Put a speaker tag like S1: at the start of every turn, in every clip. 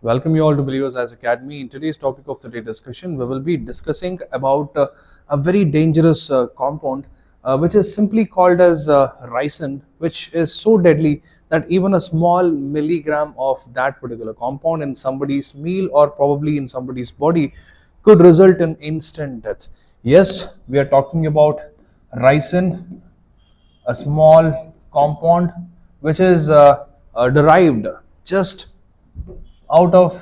S1: Welcome you all to Believers Eyes Academy. In today's topic of the day discussion, we will be discussing about a very dangerous compound, which is simply called as ricin, which is so deadly that even a small milligram of that particular compound in somebody's meal or probably in somebody's body could result in instant death. Yes, we are talking about ricin, a small compound which is derived just out of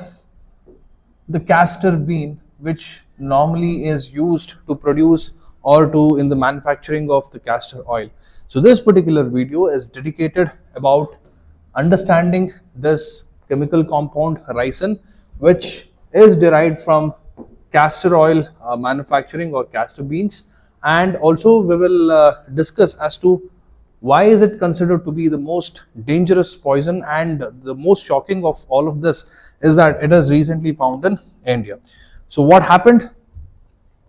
S1: the castor bean, which normally is used to produce or to in the manufacturing of the castor oil. So this particular video is dedicated about understanding this chemical compound ricin, which is derived from castor oil manufacturing or castor beans, and also we will discuss as to why is it considered to be the most dangerous poison, and the most shocking of all of this is that it is recently found in India. So what happened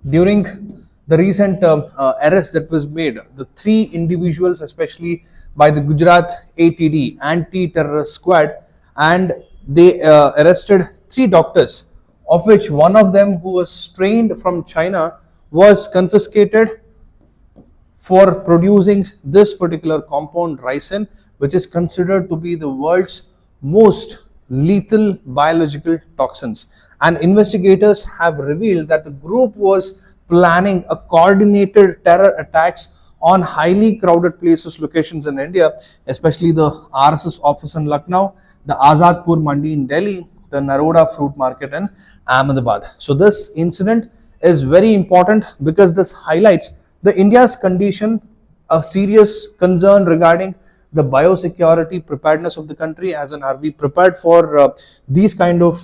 S1: during the recent arrest that was made, the three individuals, especially by the Gujarat ATD, anti-terrorist squad, and they arrested three doctors, of which one of them, who was trained from China, was confiscated for producing this particular compound ricin, which is considered to be the world's most lethal biological toxins. And investigators have revealed that the group was planning a coordinated terror attacks on highly crowded places, locations in India, especially the RSS office in Lucknow, the Azadpur Mandi in Delhi, the Naroda fruit market in Ahmedabad. So this incident is very important because this highlights the India's condition, a serious concern regarding the biosecurity preparedness of the country, as in are we prepared for these kind of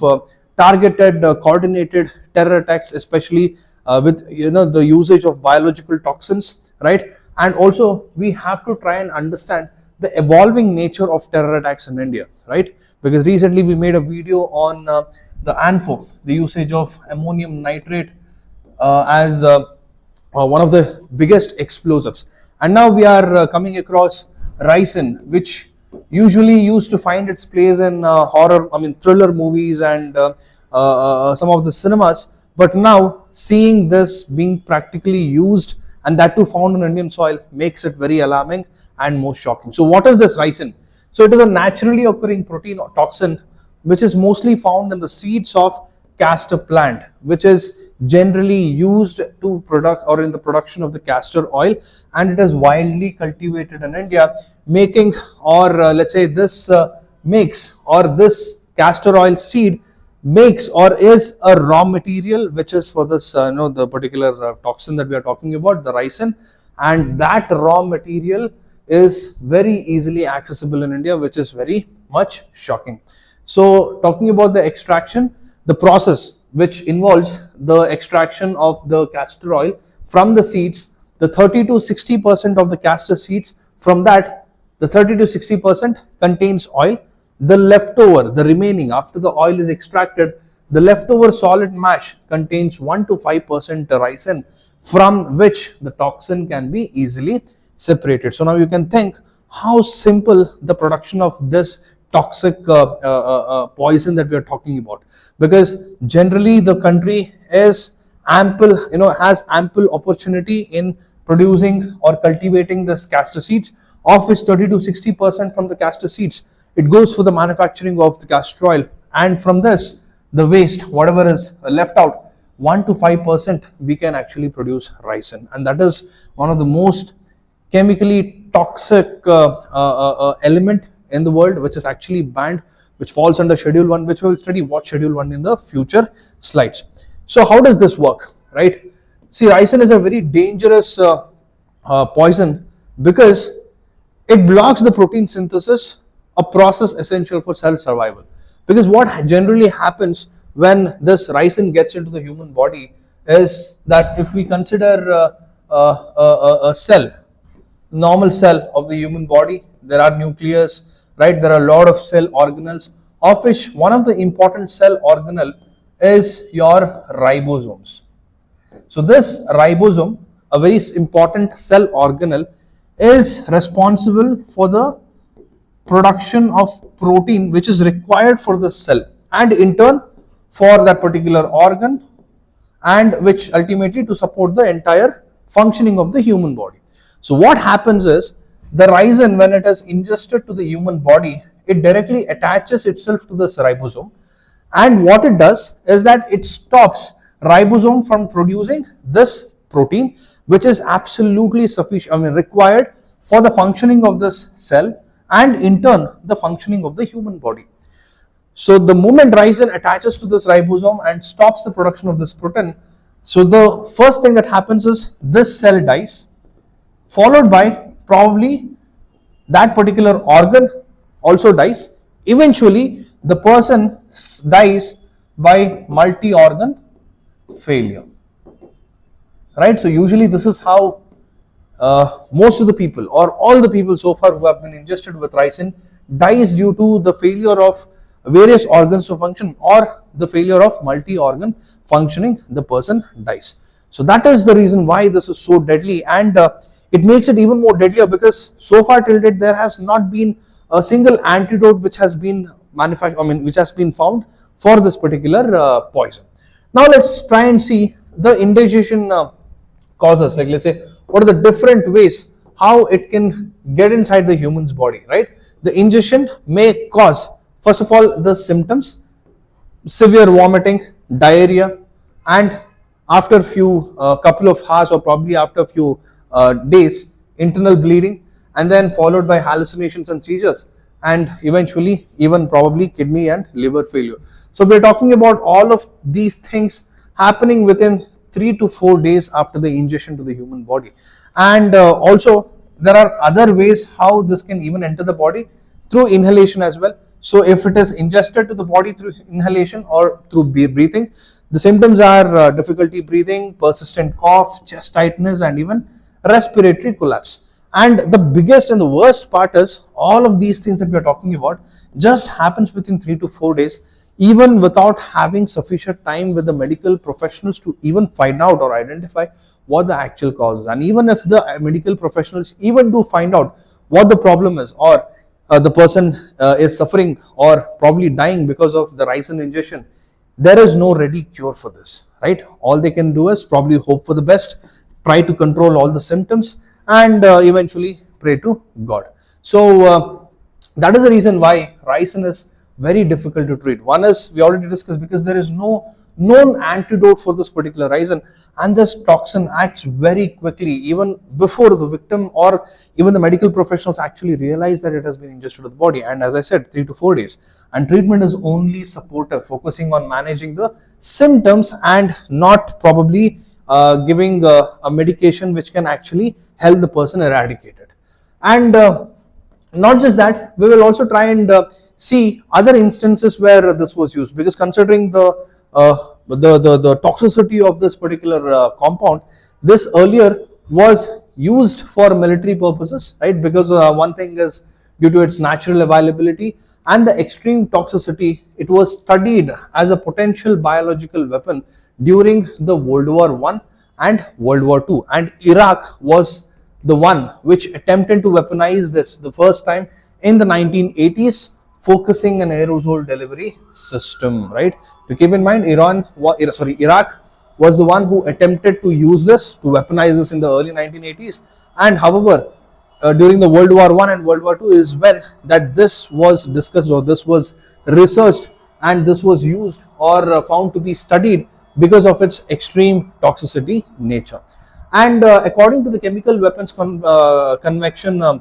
S1: targeted, coordinated terror attacks, especially with the usage of biological toxins, right? And also we have to try and understand the evolving nature of terror attacks in India, right? Because recently we made a video on the ANFO, the usage of ammonium nitrate as one of the biggest explosives. And now we are coming across ricin, which usually used to find its place in thriller movies and some of the cinemas. But now seeing this being practically used, and that too found on Indian soil, makes it very alarming and most shocking. So what is this ricin? So it is a naturally occurring protein or toxin which is mostly found in the seeds of castor plant, which is generally used to product or in the production of the castor oil, and it is widely cultivated in India, making or let's say this makes or this castor oil seed makes or is a raw material which is for this the particular toxin that we are talking about, the ricin, and that raw material is very easily accessible in India, which is very much shocking. So talking about the extraction, the process which involves the extraction of the castor oil from the seeds, the 30 to 60% of the castor seeds, from that the 30 to 60% contains oil. The leftover, the remaining after the oil is extracted, the leftover solid mash contains 1 to 5% ricin, from which the toxin can be easily separated. So now you can think how simple the production of this toxic poison that we are talking about, because generally the country is ample, has ample opportunity in producing or cultivating this castor seeds, of which 30 to 60% from the castor seeds, it goes for the manufacturing of the castor oil, and from this the waste, whatever is left out, 1 to 5% we can actually produce ricin, and that is one of the most chemically toxic element in the world, which is actually banned, which falls under Schedule 1, which we will study what Schedule 1 in the future slides. So how does this work, right? See, ricin is a very dangerous poison because it blocks the protein synthesis, a process essential for cell survival. Because what generally happens when this ricin gets into the human body is that if we consider a cell, normal cell of the human body, there are nucleus, right? There are a lot of cell organelles, of which one of the important cell organelle is your ribosomes. So this ribosome, a very important cell organelle, is responsible for the production of protein which is required for the cell, and in turn for that particular organ, and which ultimately to support the entire functioning of the human body. So what happens is, the rhizin, when it is ingested to the human body, it directly attaches itself to this ribosome, and what it does is that it stops ribosome from producing this protein, which is absolutely sufficient, required for the functioning of this cell and in turn the functioning of the human body. So the moment rhizin attaches to this ribosome and stops the production of this protein, so the first thing that happens is this cell dies, followed by probably that particular organ also dies. Eventually the person dies by multi-organ failure, right? So usually this is how most of the people, or all the people so far who have been ingested with rhizin, dies due to the failure of various organs to function, or the failure of multi-organ functioning, the person dies. So that is the reason why this is so deadly, and it makes it even more deadlier because so far till date there has not been a single antidote which has been which has been found for this particular poison. Now let's try and see the indigestion causes. Like, let's say, what are the different ways how it can get inside the human's body, right? The ingestion may cause, first of all, the symptoms: severe vomiting, diarrhea, and after couple of hours, or probably after a few days, internal bleeding, and then followed by hallucinations and seizures, and eventually even probably kidney and liver failure. So we're talking about all of these things happening within 3 to 4 days after the ingestion to the human body. And also there are other ways how this can even enter the body, through inhalation as well. So if it is ingested to the body through inhalation or through breathing, the symptoms are difficulty breathing, persistent cough, chest tightness, and even respiratory collapse. And the biggest and the worst part is, all of these things that we are talking about just happens within 3 to 4 days, even without having sufficient time with the medical professionals to even find out or identify what the actual cause is. And even if the medical professionals even do find out what the problem is, or the person is suffering or probably dying because of the rhizin ingestion, there is no ready cure for this, right? All they can do is probably hope for the best, try to control all the symptoms, and eventually pray to God. So that is the reason why rhizin is very difficult to treat. One is, we already discussed, because there is no known antidote for this particular rhizin, and this toxin acts very quickly, even before the victim or even the medical professionals actually realize that it has been ingested to the body. And as I said, 3 to 4 days, and treatment is only supportive, focusing on managing the symptoms and not probably giving a medication which can actually help the person eradicate it. And not just that, we will also try and see other instances where this was used, because considering the toxicity of this particular compound, this earlier was used for military purposes, right? Because one thing is, due to its natural availability and the extreme toxicity, it was studied as a potential biological weapon during the World War I and World War II, and Iraq was the one which attempted to weaponize this the first time in the 1980s, focusing an aerosol delivery system, right? To keep in mind, Iraq was the one who attempted to use this, to weaponize this in the early 1980s, and however, during the World War I and World War II is when that this was discussed, or this was researched, and this was used or found to be studied because of its extreme toxicity nature. And according to the Chemical Weapons Convention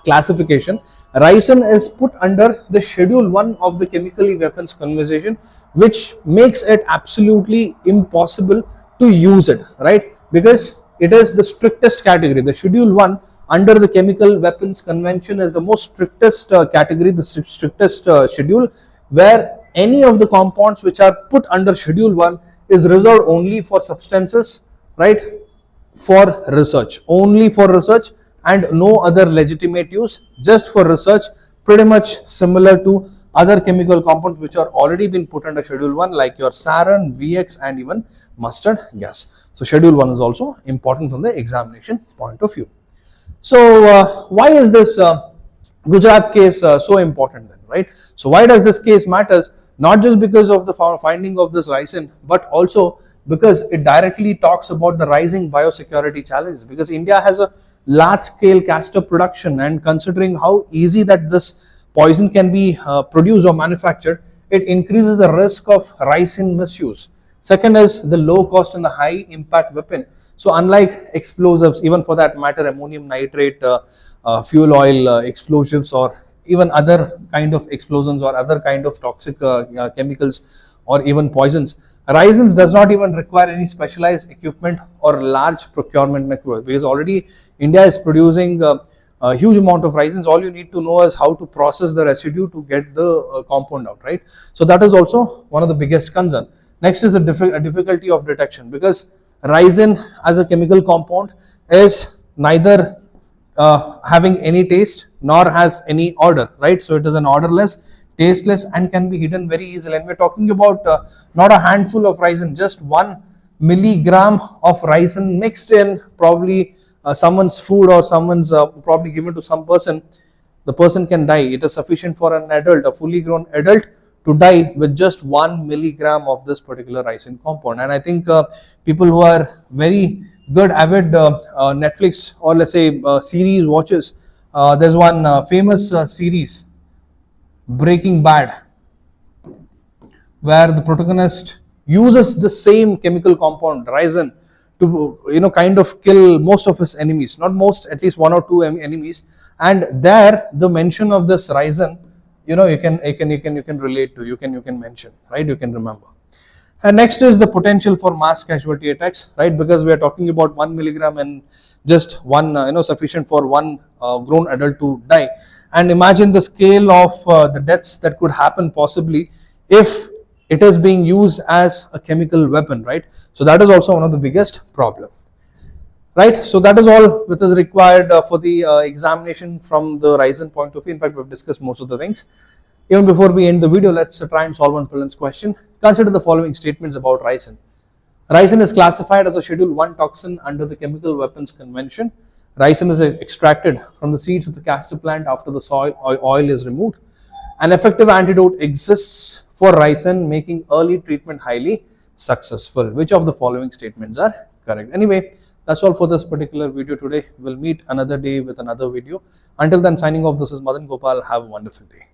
S1: classification, rhizin is put under the Schedule 1 of the Chemical Weapons Convention, which makes it absolutely impossible to use it, right? Because it is the strictest category. The Schedule 1 under the Chemical Weapons Convention is the most strictest category, the strictest schedule, where any of the compounds which are put under Schedule 1 is reserved only for substances, right, for research, only for research, and no other legitimate use, just for research, pretty much similar to other chemical compounds which are already been put under Schedule 1, like your sarin, VX, and even mustard gas. So Schedule 1 is also important from the examination point of view. So why is this Gujarat case so important then, right? So why does this case matters? not just because of the finding of this ricin, but also because it directly talks about the rising biosecurity challenges, because India has a large scale castor production, and considering how easy that this poison can be produced or manufactured, it increases the risk of ricin misuse. Second is the low cost and the high impact weapon. So unlike explosives, even for that matter ammonium nitrate, fuel oil explosives, or even other kind of explosions or other kind of toxic chemicals or even poisons, ricins does not even require any specialized equipment or large procurement network, because already India is producing a huge amount of ricins. All you need to know is how to process the residue to get the compound out, right? So that is also one of the biggest concern. Next is the difficulty of detection, because ricin as a chemical compound is neither having any taste nor has any odor, right? So it is an odorless, tasteless, and can be hidden very easily. And we're talking about not a handful of ricin, just 1 milligram of ricin mixed in probably someone's food, or someone's probably given to some person. The person can die. It is sufficient for an adult, a fully grown adult, to die with just 1 milligram of this particular ricin compound. And I think people who are very good avid Netflix or let's say series watchers, there's one famous series, Breaking Bad, where the protagonist uses the same chemical compound ricin to kind of kill most of his enemies, not most, at least 1 or 2 enemies. And there the mention of this ricin, you can relate to, you can mention, right? You can remember. And next is the potential for mass casualty attacks, right? Because we are talking about 1 milligram and just one, sufficient for one grown adult to die. And imagine the scale of the deaths that could happen possibly if it is being used as a chemical weapon, right? So that is also one of the biggest problem, right? So that is all which is required for the examination from the ricin point of view. In fact, we've discussed most of the things. Even before we end the video, let's try and solve one prelims question. Consider the following statements about ricin. Ricin is classified as a Schedule 1 toxin under the Chemical Weapons Convention. Ricin is extracted from the seeds of the castor plant after the oil is removed. An effective antidote exists for ricin, making early treatment highly successful. Which of the following statements are correct? Anyway, that's all for this particular video today. We'll meet another day with another video. Until then, signing off, this is Madan Gopal. Have a wonderful day.